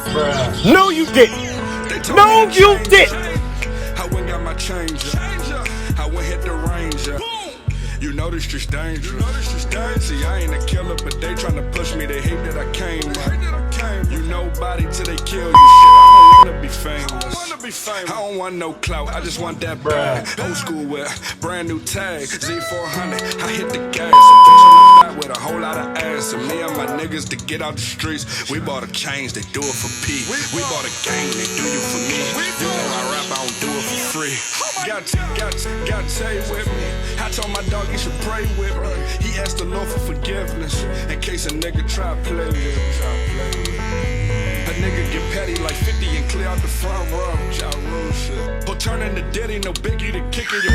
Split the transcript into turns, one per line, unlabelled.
Bruh.
No, you didn't. No, you didn't.
I went got my changer. I went hit the ranger. You know this just dangerous. See, I ain't a killer, but they tryna push me. They hate that I came up. You nobody till they kill you. Shit, I don't wanna be famous. I don't want no clout. I just want that brag. Old school with brand new tag. Z400. I hit the gas. A bitch on the back with a whole lot of ass. And me and my niggas to get out the streets. We bought a change. They do it for P. We bought a gang. They do you for me. You know I rap. I don't do it for free. Got Tay with me. I told my dog he should pray with me. He asked the Lord for forgiveness in case a nigga try to play with me. A nigga get petty like 50 and clear out the front row. Ja Rule shit. Or turn into Diddy, no Biggie to kick in your